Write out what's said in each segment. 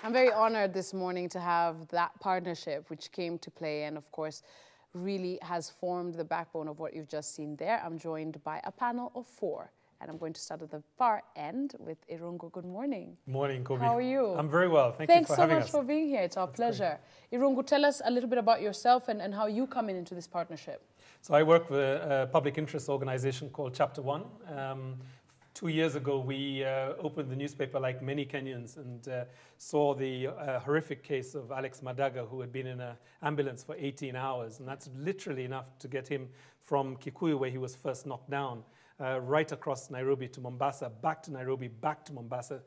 I'm very honored this morning to have that partnership which came to play and, of course, really has formed the backbone of what you've just seen there. I'm joined by a panel of 4. And I'm going to start at the far end with Irungu. Good morning. Morning, Kobe. How are you? I'm very well. Thank you for having us. Thanks so much for being here. It's our pleasure. Irungu, tell us a little bit about yourself and how you come into this partnership. So I work with a public interest organization called Chapter 1. 2 years ago, we opened the newspaper like many Kenyans and saw the horrific case of Alex Madaga, who had been in an ambulance for 18 hours. And that's literally enough to get him from Kikuyu, where he was first knocked down, right across Nairobi to Mombasa, back to Nairobi, back to Mombasa.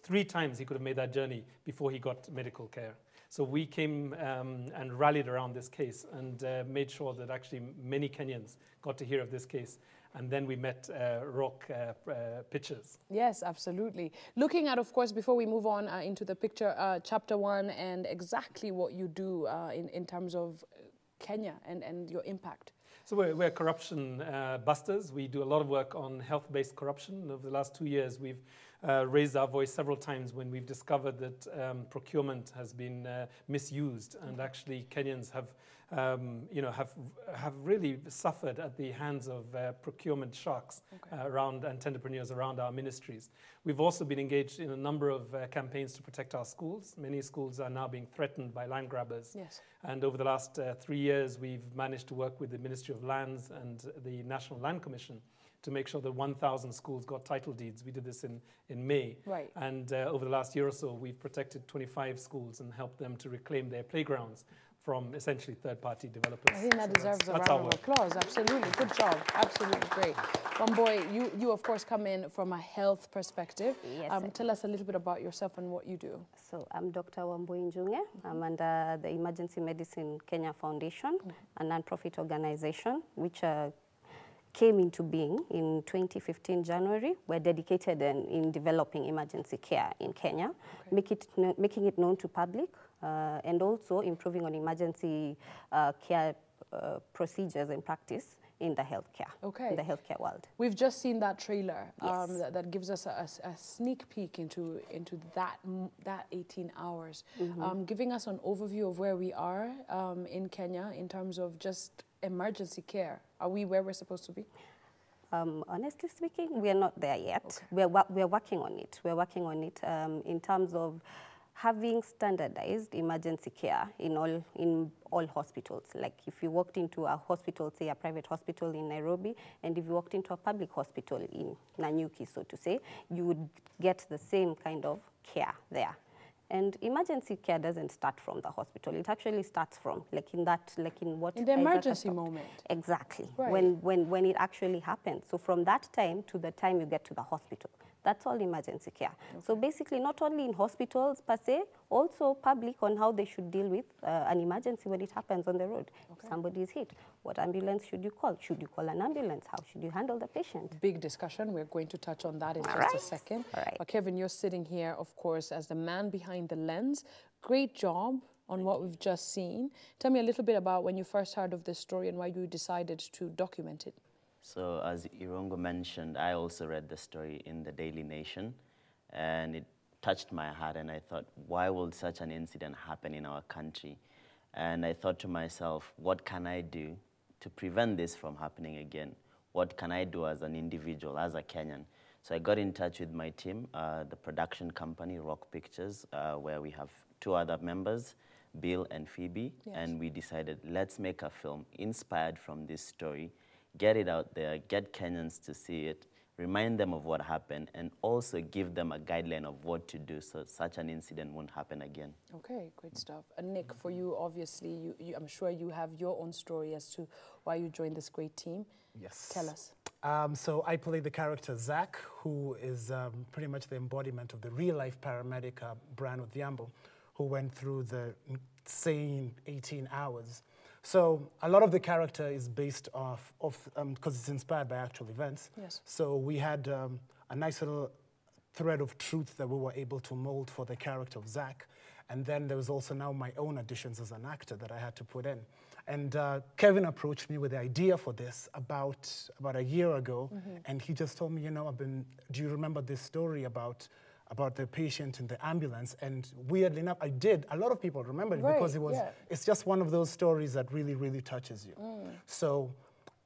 3 times he could have made that journey before he got medical care. So we came and rallied around this case and made sure that actually many Kenyans got to hear of this case. And then we met rock pictures. Yes, absolutely. Looking at, of course, before we move on into the picture, Chapter 1 and exactly what you do in terms of Kenya and your impact. So we're corruption busters. We do a lot of work on health-based corruption. Over the last 2 years, we've raised our voice several times when we've discovered that procurement has been misused, and actually Kenyans have really suffered at the hands of procurement sharks around and entrepreneurs around our ministries. We've also been engaged in a number of campaigns to protect our schools. Many schools are now being threatened by land grabbers. Yes. And over the last 3 years, we've managed to work with the Ministry of Lands and the National Land Commission to make sure that 1,000 schools got title deeds. We did this in May. Right. And over the last year or so, we've protected 25 schools and helped them to reclaim their playgrounds from essentially third-party developers. I think that deserves a round of applause. Absolutely. Good job. Absolutely great. Wambui, you of course come in from a health perspective. Yes. Tell us a little bit about yourself and what you do. So I'm Dr. Wambui Njunge. I'm under the Emergency Medicine Kenya Foundation, a non-profit organization which came into being in 2015 January. We're dedicated in developing emergency care in Kenya, making it known to public, and also improving on emergency care procedures and practice in the healthcare, in the healthcare world. We've just seen that trailer Yes. that gives us a sneak peek into that 18 hours, giving us an overview of where we are in Kenya in terms of just emergency care. Are we where we're supposed to be? Honestly speaking, we are not there yet. We're working on it. We're working on it in terms of having standardized emergency care in all hospitals. Like if you walked into a hospital, say a private hospital in Nairobi, and if you walked into a public hospital in Nanyuki, so to say, you would get the same kind of care there. And emergency care doesn't start from the hospital. It actually starts from, in the emergency moment. Exactly. Right. When it actually happens. So from that time to the time you get to the hospital. That's all emergency care. Okay. So basically, not only in hospitals per se, also public on how they should deal with an emergency when it happens on the road. Okay. If somebody is hit, what ambulance should you call? Should you call an ambulance? How should you handle the patient? Big discussion. We're going to touch on that in just a second. All right. But Kevin, you're sitting here, of course, as the man behind the lens. Great job on what we've just seen. Tell me a little bit about when you first heard of this story and why you decided to document it. So as Irungu mentioned, I also read the story in the Daily Nation, and it touched my heart, and I thought, why will such an incident happen in our country? And I thought to myself, what can I do to prevent this from happening again? What can I do as an individual, as a Kenyan? So I got in touch with my team, the production company, Rock Pictures, where we have 2 other members, Bill and Phoebe, yes. And we decided, let's make a film inspired from this story, get it out there, get Kenyans to see it, remind them of what happened, and also give them a guideline of what to do so such an incident won't happen again. Okay, great stuff. And Nick, for you, obviously, I'm sure you have your own story as to why you joined this great team. Yes. Tell us. So I play the character Zach, who is pretty much the embodiment of the real-life paramedic Brian Odhiambo, who went through the insane 18 hours. So a lot of the character is based off because it's inspired by actual events. Yes. So we had a nice little thread of truth that we were able to mold for the character of Zach. And then there was also now my own additions as an actor that I had to put in. And Kevin approached me with the idea for this about a year ago. And he just told me, you know, do you remember this story about about the patient in the ambulance. And weirdly enough, I did. A lot of people remembered it Right, because yeah. it's just one of those stories that really, really touches you. So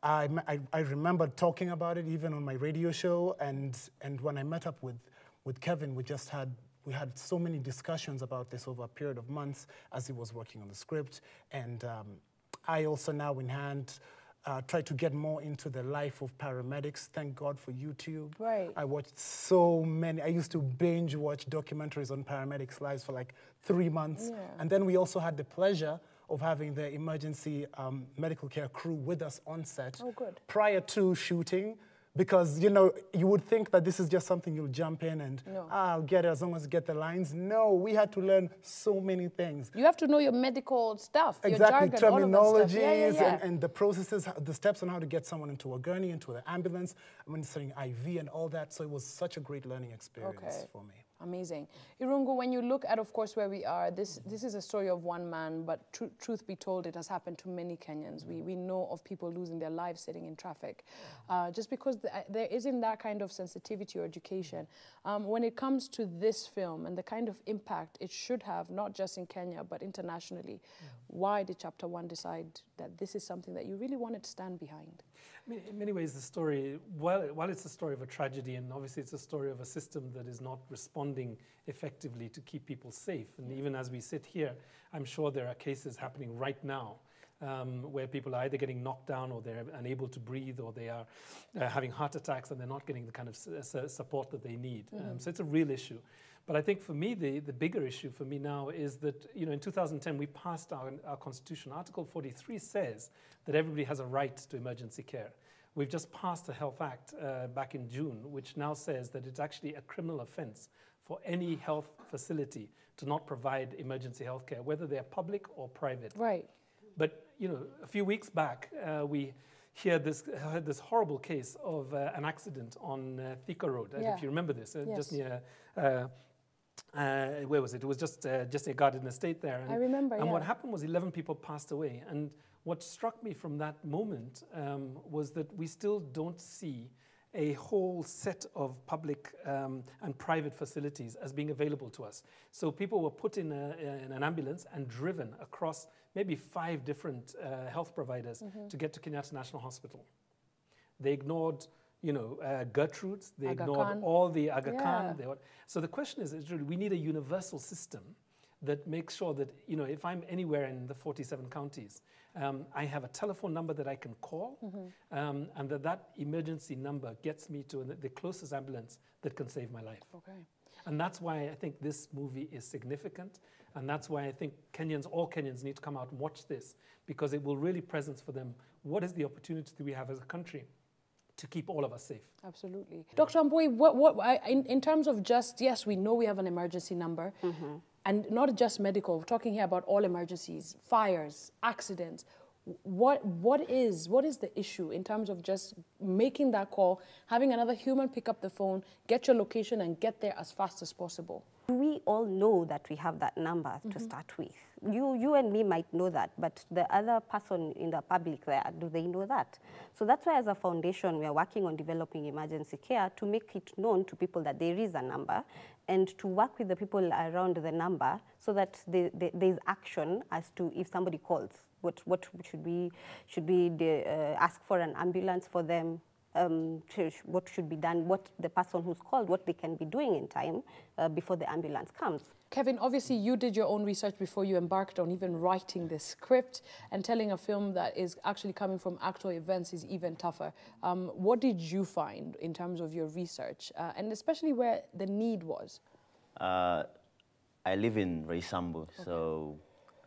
I remember talking about it even on my radio show, and when I met up with Kevin, we had so many discussions about this over a period of months as he was working on the script. And I also now in hand try to get more into the life of paramedics. Thank God for YouTube. Right. I watched so many. I used to binge watch documentaries on paramedics' lives for like 3 months. Yeah. And then we also had the pleasure of having the emergency medical care crew with us on set prior to shooting. Because, you know, you would think that this is just something you'll jump in and I'll get it as long as I get the lines. No, we had to learn so many things. You have to know your medical stuff, Exactly, your jargon, terminologies yeah. And the processes, the steps on how to get someone into a gurney, into an ambulance, administering IV and all that. So it was such a great learning experience for me. Amazing. Irungu, when you look at, of course, where we are, this is a story of one man, but truth be told, it has happened to many Kenyans. We know of people losing their lives sitting in traffic. Just because there isn't that kind of sensitivity or education. When it comes to this film and the kind of impact it should have, not just in Kenya, but internationally, why did Chapter 1 decide that this is something that you really wanted to stand behind? I mean, in many ways, the story, while it's a story of a tragedy, and obviously it's a story of a system that is not responding effectively to keep people safe. And even as we sit here, I'm sure there are cases happening right now where people are either getting knocked down or they're unable to breathe or they are having heart attacks and they're not getting the kind of support that they need. So it's a real issue. But I think for me, the bigger issue for me now is that, you know, in 2010, we passed our constitution. Article 43 says that everybody has a right to emergency care. We've just passed a Health Act back in June, which now says that it's actually a criminal offense for any health facility to not provide emergency health care, whether they're public or private. Right. But, you know, a few weeks back, we heard this horrible case of an accident on Thika Road. If you remember this, just near... where was it? It was just near Garden Estate there. And, I remember, And what happened was 11 people passed away. And what struck me from that moment was that we still don't see a whole set of public and private facilities as being available to us. So people were put in an ambulance and driven across maybe 5 different health providers to get to Kenyatta National Hospital. They ignored, you know, Gertrude's, they ignored all the Aga Khan. So the question is really, we need a universal system that makes sure that, you know, if I'm anywhere in the 47 counties, I have a telephone number that I can call, and that emergency number gets me to the closest ambulance that can save my life. Okay. And that's why I think this movie is significant, and that's why I think all Kenyans need to come out and watch this, because it will really present for them what is the opportunity that we have as a country to keep all of us safe. Absolutely. Dr. Amboi, in terms of just, yes, we know we have an emergency number, and not just medical, we're talking here about all emergencies, fires, accidents. What is the issue in terms of just making that call, having another human pick up the phone, get your location and get there as fast as possible? We all know that we have that number to start with. You and me might know that, but the other person in the public there, do they know that? So that's why as a foundation, we are working on developing emergency care to make it known to people that there is a number and to work with the people around the number so that there's action as to if somebody calls. What should we ask for an ambulance for them? What should be done, what the person who's called, what they can be doing in time before the ambulance comes. Kevin, obviously you did your own research before you embarked on even writing this script, and telling a film that is actually coming from actual events is even tougher. What did you find in terms of your research, and especially where the need was? I live in Reisambu, so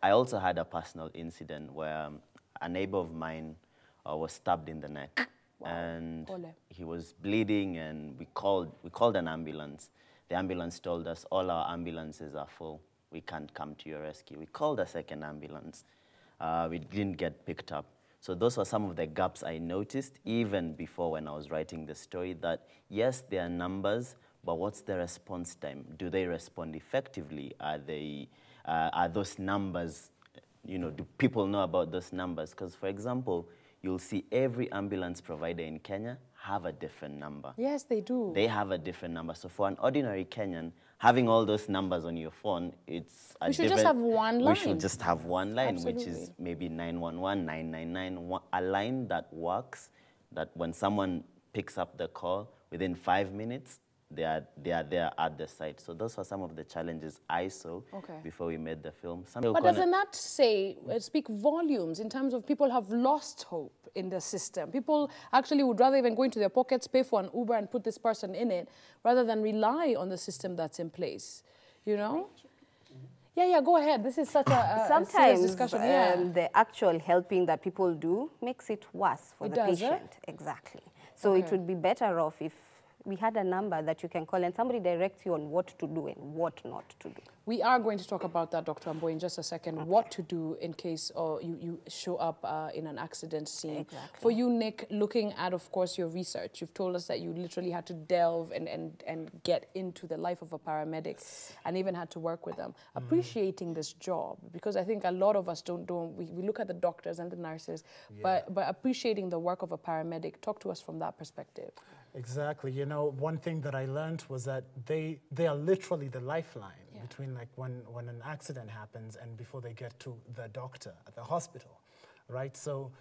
I also had a personal incident where a neighbor of mine was stabbed in the neck. Wow. And he was bleeding, and we called an ambulance. The ambulance told us all our ambulances are full. We can't come to your rescue. We called a second ambulance. We didn't get picked up. So those were some of the gaps I noticed even before when I was writing the story, that yes, there are numbers, but what's the response time? Do they respond effectively? Are those numbers, you know, do people know about those numbers? Because, for example, you'll see every ambulance provider in Kenya have a different number. Yes, they do. They have a different number. So for an ordinary Kenyan, having all those numbers on your phone, it's a We should just have one line. We should just have one line, Absolutely. which is maybe 911, 999, a line that works, that when someone picks up the call, within 5 minutes, they are there at the site. So those are some of the challenges I saw before we made the film. But doesn't that speak volumes in terms of people have lost hope in the system? People actually would rather even go into their pockets, pay for an Uber and put this person in it, rather than rely on the system that's in place, you know? Yeah, go ahead. This is such a sometimes discussion. The actual helping that people do makes it worse for the patient. Exactly. So it would be better off if we had a number that you can call and somebody directs you on what to do and what not to do. We are going to talk about that, Dr. Ambo, in just a second, what to do in case you show up in an accident scene. Exactly. For you, Nick, looking at, of course, your research, you've told us that you literally had to delve and get into the life of a paramedic and even had to work with them. Appreciating this job, because I think a lot of us we look at the doctors and the nurses, but appreciating the work of a paramedic. Talk to us from that perspective. Exactly. You know, one thing that I learned was that they are literally the lifeline between like when an accident happens and before they get to the doctor at the hospital, right? So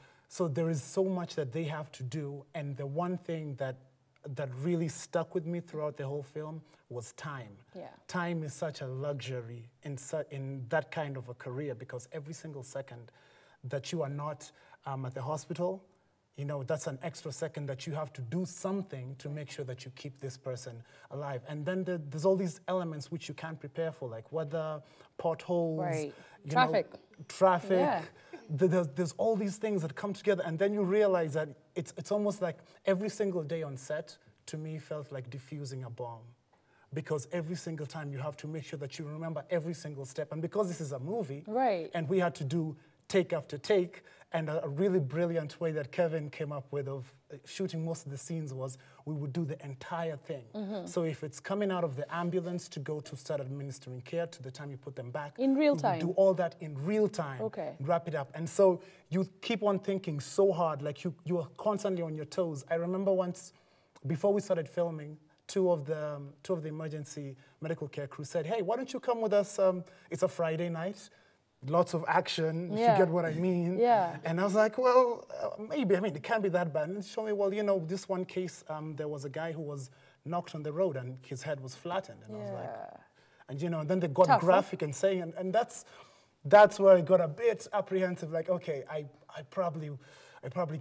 there is so much that they have to do, and the one thing that really stuck with me throughout the whole film was time. Yeah. Time is such a luxury in that kind of a career, because every single second that you are not at the hospital, you know, that's an extra second that you have to do something to make sure that you keep this person alive. And then there's all these elements which you can't prepare for, like weather, potholes, traffic. Yeah. There's all these things that come together, and then you realize that it's almost like every single day on set, to me, felt like defusing a bomb. Because every single time you have to make sure that you remember every single step. And because this is a movie, and we had to do take after take, and a really brilliant way that Kevin came up with of shooting most of the scenes was we would do the entire thing. So if it's coming out of the ambulance to go to start administering care to the time you put them back. In real time. Do all that in real time. Wrap it up. And so you keep on thinking so hard, like you are constantly on your toes. I remember once, before we started filming, two of the emergency medical care crew said, hey, why don't you come with us? It's a Friday night. Lots of action, if you get what I mean. And I was like, well, maybe. I mean, it can't be that bad. And she told me, well, you know, this one case, there was a guy who was knocked on the road and his head was flattened. And I was like, and you know, and then they got graphic and saying, and that's where I got a bit apprehensive. Like, okay, I probably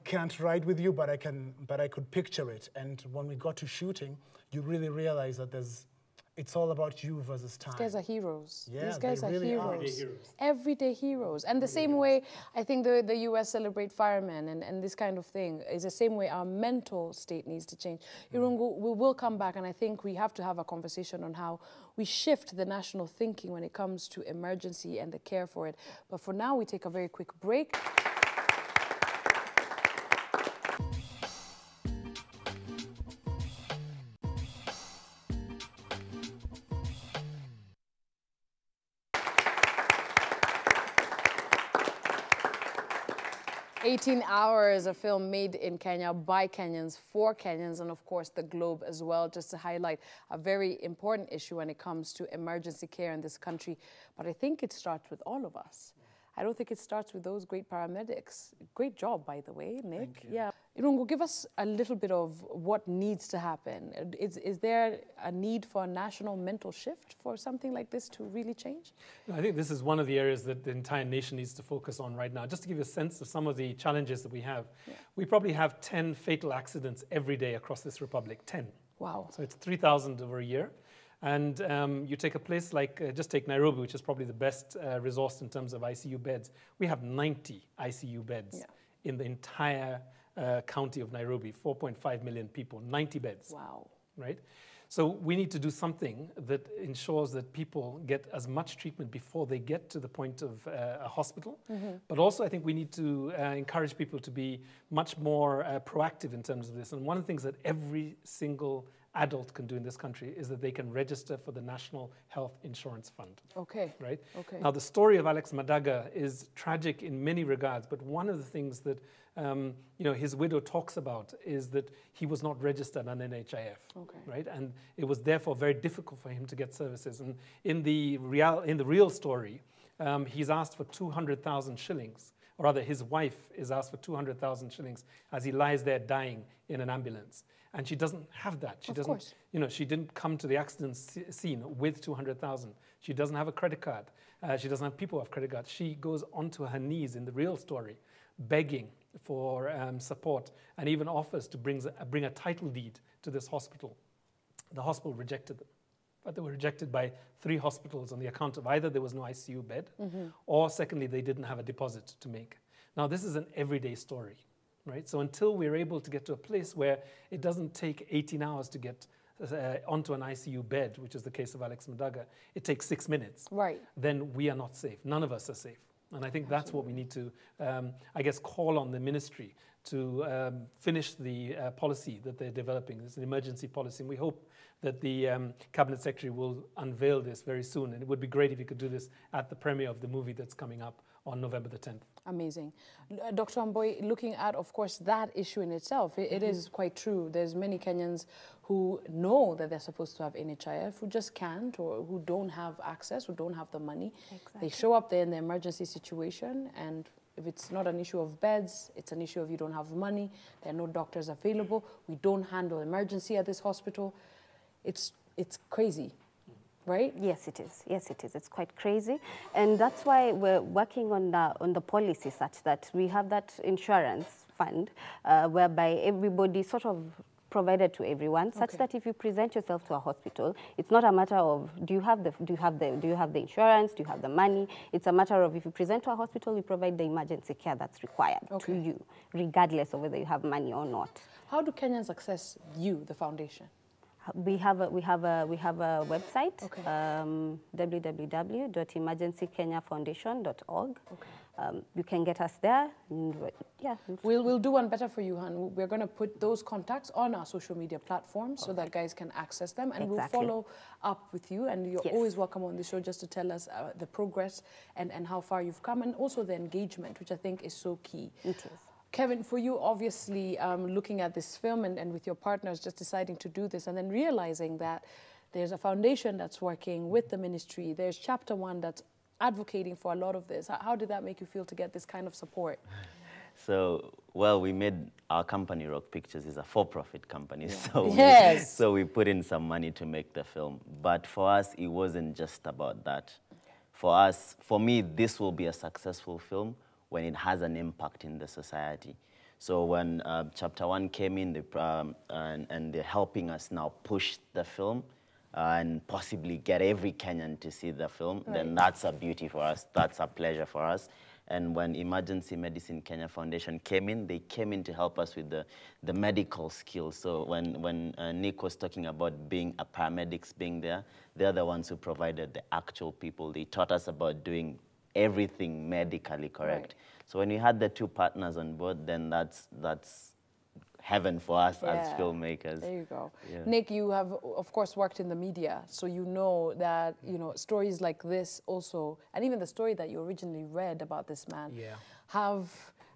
can't ride with you, but I could picture it. And when we got to shooting, you really realize that it's all about you versus time. These guys are heroes. Yeah, these guys really are heroes. Everyday heroes. And the same way, I think the US celebrate firemen and this kind of thing is the same way our mental state needs to change. Irungu, we will come back, and I think we have to have a conversation on how we shift the national thinking when it comes to emergency and the care for it. But for now, we take a very quick break. 18 Hours, a film made in Kenya by Kenyans, for Kenyans, and of course the globe as well, just to highlight a very important issue when it comes to emergency care in this country. But I think it starts with all of us. I don't think it starts with those great paramedics. Great job, by the way, Nick. Yeah. Irungu, give us a little bit of what needs to happen. Is there a need for a national mental shift for something like this to really change? I think this is one of the areas that the entire nation needs to focus on right now. Just to give you a sense of some of the challenges that we have, we probably have 10 fatal accidents every day across this republic, 10. Wow. So it's 3,000 over a year. And you take a place like, just take Nairobi, which is probably the best resource in terms of ICU beds. We have 90 ICU beds in the entire county of Nairobi, 4.5 million people, 90 beds. Wow. Right? So we need to do something that ensures that people get as much treatment before they get to the point of a hospital. But also I think we need to encourage people to be much more proactive in terms of this. And one of the things that every single adult can do in this country is that they can register for the National Health Insurance Fund. Okay. Right? Okay. Now, the story of Alex Madaga is tragic in many regards, but one of the things that his widow talks about is that he was not registered on NHIF, Okay. right? And it was therefore very difficult for him to get services. And in the real story, he's asked for 200,000 shillings, or rather his wife is asked for 200,000 shillings as he lies there dying in an ambulance. And she doesn't have that. She doesn't, course. she didn't come to the accident scene with 200,000. She doesn't have a credit card. She doesn't have people who have credit cards. She goes onto her knees in the real story, begging for support, and even offers to bring a title deed to this hospital. The hospital rejected them. But they were rejected by 3 hospitals on the account of either there was no ICU bed, or secondly, they didn't have a deposit to make. Now, this is an everyday story. Right? So until we're able to get to a place where it doesn't take 18 hours to get onto an ICU bed, which is the case of Alex Madaga, it takes 6 minutes. Right. Then we are not safe. None of us are safe. And I think that's what we need to, call on the ministry to finish the policy that they're developing. It's an emergency policy, and we hope that the Cabinet Secretary will unveil this very soon. And it would be great if you could do this at the premiere of the movie that's coming up on November the 10th. Amazing. Dr. Amboy, looking at, of course, that issue in itself, it is quite true. There's many Kenyans who know that they're supposed to have NHIF, who just can't, or who don't have access, who don't have the money. Exactly. They show up there in the emergency situation, and if it's not an issue of beds, it's an issue of you don't have money, there are no doctors available, we don't handle emergency at this hospital. It's crazy. Right? Yes, it is. Yes, it is. It's quite crazy. And that's why we're working on the policy such that we have that insurance fund whereby everybody sort of provided to everyone, such that if you present yourself to a hospital, it's not a matter of do you have the insurance, do you have the money? It's a matter of if you present to a hospital, we provide the emergency care that's required to you, regardless of whether you have money or not. How do Kenyans access you, the foundation? We have a website, www.emergencykenyafoundation.org. You can get us there. And, We'll do one better for you, Han. We're going to put those contacts on our social media platforms so that guys can access them, and we'll follow up with you. And you're always welcome on the show just to tell us the progress and how far you've come, and also the engagement, which I think is so key. It is. Kevin, for you, obviously, looking at this film and with your partners just deciding to do this and then realizing that there's a foundation that's working with the ministry, there's Chapter 1 that's advocating for a lot of this. How did that make you feel to get this kind of support? So, well, we made our company, Rock Pictures, is a for-profit company. So we put in some money to make the film. But for us, it wasn't just about that. For me, this will be a successful film when it has an impact in the society. So when Chapter 1 came in, and they're helping us now push the film and possibly get every Kenyan to see the film, then that's a beauty for us, that's a pleasure for us. And when Emergency Medicine Kenya Foundation came in, they came in to help us with the medical skills. So when Nick was talking about being a paramedics being there, they're the ones who provided the actual people. They taught us about doing everything medically correct. So when we had the 2 partners on board, then that's heaven for us as filmmakers. There you go. Yeah. Nick, you have, of course, worked in the media, so you know that, stories like this also, and even the story that you originally read about this man, have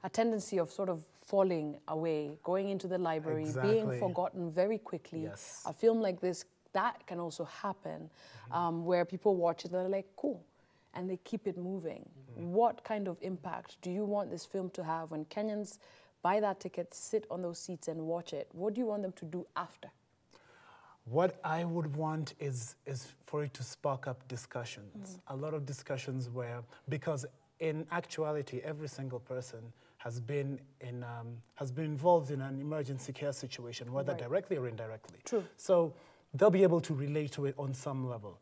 a tendency of sort of falling away, going into the library, being forgotten very quickly. Yes. A film like this, that can also happen, where people watch it and they're like, cool, and they keep it moving. What kind of impact do you want this film to have when Kenyans buy that ticket, sit on those seats and watch it? What do you want them to do after? What I would want is for it to spark up discussions. A lot of discussions where, because in actuality, every single person has been involved in an emergency care situation, whether directly or indirectly. True. So they'll be able to relate to it on some level.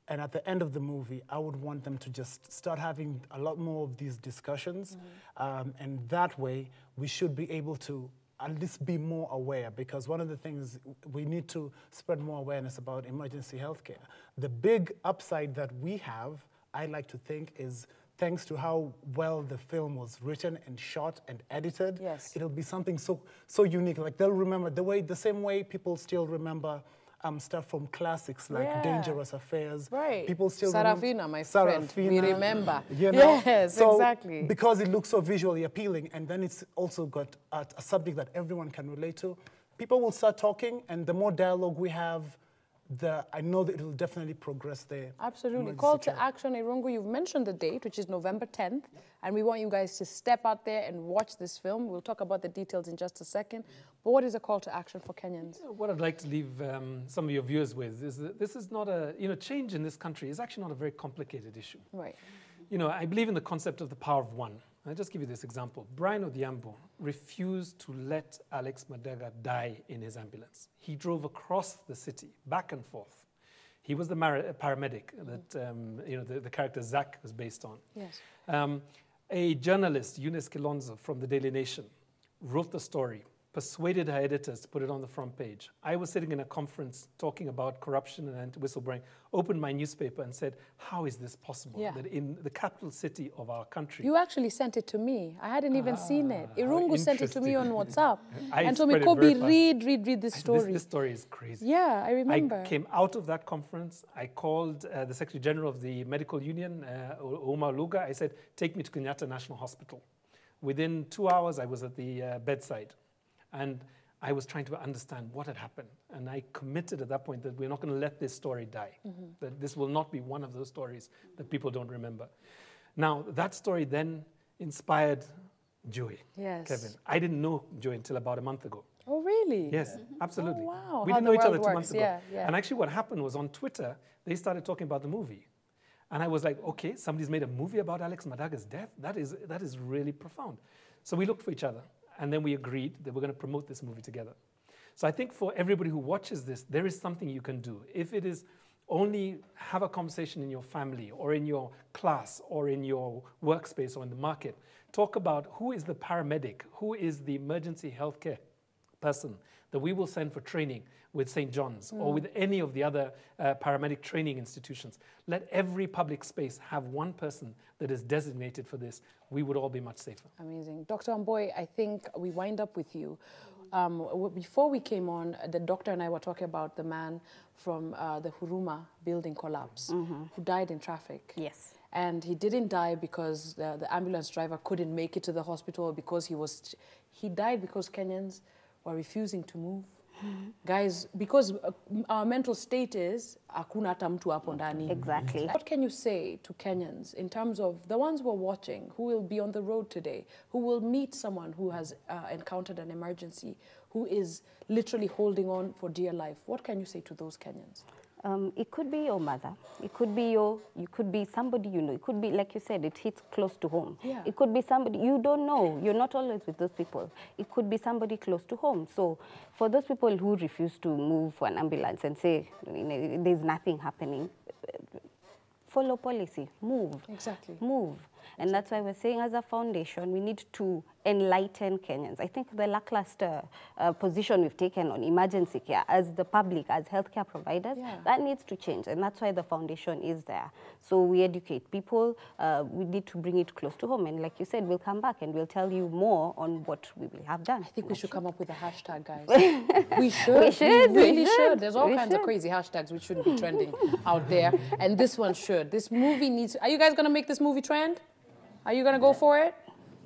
And at the end of the movie, I would want them to just start having a lot more of these discussions. And that way, we should be able to at least be more aware, because one of the things, we need to spread more awareness about emergency healthcare. The big upside that we have, I like to think, is thanks to how well the film was written and shot and edited, Yes. it'll be something so unique. Like they'll remember the same way people still remember stuff from classics like Yeah. Dangerous Affairs. Right. People still Sarafina, my friend. We Sarafina, remember. you know? Yes, So, exactly. Because it looks so visually appealing, and then it's also got a subject that everyone can relate to. People will start talking, and the more dialogue we have, I know that it will definitely progress there. Absolutely. Call to action, Irungu. You've mentioned the date, which is November 10th, and we want you guys to step out there and watch this film. We'll talk about the details in just a second. But what is a call to action for Kenyans? What I'd like to leave some of your viewers with is that this is not change in this country is actually not a very complicated issue. Right. I believe in the concept of the power of one. I'll just give you this example. Brian Odhiambo refused to let Alex Madaga die in his ambulance. He drove across the city, back and forth. He was the paramedic that the character Zach was based on. Yes. A journalist, Eunice Kilonzo from the Daily Nation, wrote the story, persuaded her editors to put it on the front page. I was sitting in a conference talking about corruption and whistleblowing, opened my newspaper and said, how is this possible that in the capital city of our country... You actually sent it to me. I hadn't even seen it. Irungu sent it to me on WhatsApp I and told me, spread it Kobe, very read this story. This story is crazy. Yeah, I remember. I came out of that conference. I called the Secretary General of the Medical Union, Omar Luga. I said, take me to Kenyatta National Hospital. Within 2 hours, I was at the bedside. And I was trying to understand what had happened. And I committed at that point that we're not going to let this story die, that this will not be one of those stories that people don't remember. Now, that story then inspired Joy, Yes. Kevin. I didn't know Joy until about a month ago. Oh, really? Yes, absolutely. Oh, wow. We How didn't the know each other world 2 months works. ago. Yeah, yeah. And actually what happened was on Twitter, they started talking about the movie. And I was like, okay, somebody's made a movie about Alex Madaga's death? That is really profound. So we looked for each other. And then we agreed that we're going to promote this movie together. So I think for everybody who watches this, there is something you can do. If it is only have a conversation in your family or in your class or in your workspace or in the market, talk about who is the paramedic, who is the emergency healthcare person that we will send for training with St. John's or with any of the other paramedic training institutions. Let every public space have one person that is designated for this. We would all be much safer. Amazing. Dr. Amboy, I think we wind up with you. Before we came on, the doctor and I were talking about the man from the Huruma building collapse who died in traffic. Yes. And he didn't die because the ambulance driver couldn't make it to the hospital because he died because Kenyans were refusing to move. Guys, because our mental state is hakuna hata mtu hapo ndani. Exactly. What can you say to Kenyans in terms of the ones who are watching, who will be on the road today, who will meet someone who has encountered an emergency, who is literally holding on for dear life? What can you say to those Kenyans? It could be your mother. It could be you could be somebody you know. It could be, like you said, it hits close to home. Yeah. It could be somebody you don't know. You're not always with those people. It could be somebody close to home. So for those people who refuse to move for an ambulance and say, there's nothing happening, follow policy, move. Exactly. Move. And that's why we're saying as a foundation, we need to enlighten Kenyans. I think the lackluster position we've taken on emergency care as the public, as healthcare providers, that needs to change. And that's why the foundation is there. So we educate people. We need to bring it close to home. And like you said, we'll come back and we'll tell you more on what we will have done. I think we should come up with a hashtag, guys. We should. We really should. There's all kinds of crazy hashtags which should be trending out there. And this one should. This movie needs... Are you guys going to make this movie trend? Are you going to go for it?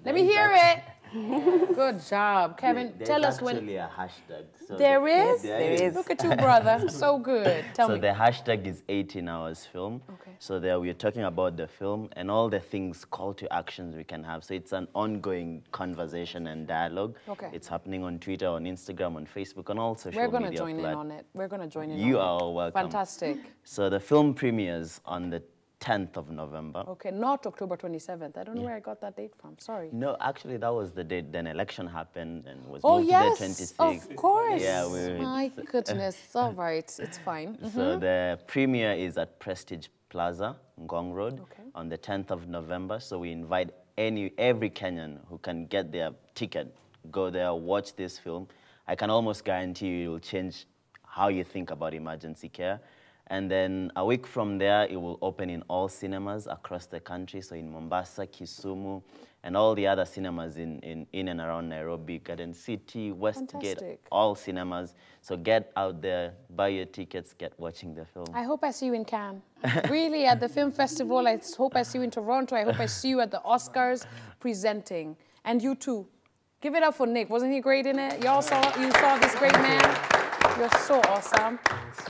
Let me hear it. Good job. Kevin, tell us when... There's actually a hashtag. So there is? There is. Look at you, brother. So good. Tell me. So the hashtag is 18 hours film. Okay. So there we're talking about the film and all the things, call to actions we can have. So it's an ongoing conversation and dialogue. Okay. It's happening on Twitter, on Instagram, on Facebook, on all social media. We're going to join in on it. We're going to join in You on are it. welcome. Fantastic. So the film premieres on the 10th of November. Okay, not October 27th. I don't know where I got that date from. Sorry. No, actually, that was the date. Then election happened and was Oh, moved yes, to the 26th. of course. Yeah, My goodness. All right, it's fine. So the premiere is at Prestige Plaza, Ngong Road, Okay. on the 10th of November. So we invite every Kenyan who can get their ticket, go there, watch this film. I can almost guarantee you it will change how you think about emergency care. And then a week from there, it will open in all cinemas across the country. So in Mombasa, Kisumu, and all the other cinemas in and around Nairobi, Garden City, Westgate, Fantastic. all cinemas. So get out there, buy your tickets, get watching the film. I hope I see you in Cannes. Really, at the film festival. I hope I see you in Toronto. I hope I see you at the Oscars presenting. And you too. Give it up for Nick. Wasn't he great in it? You saw this great man? You're so awesome.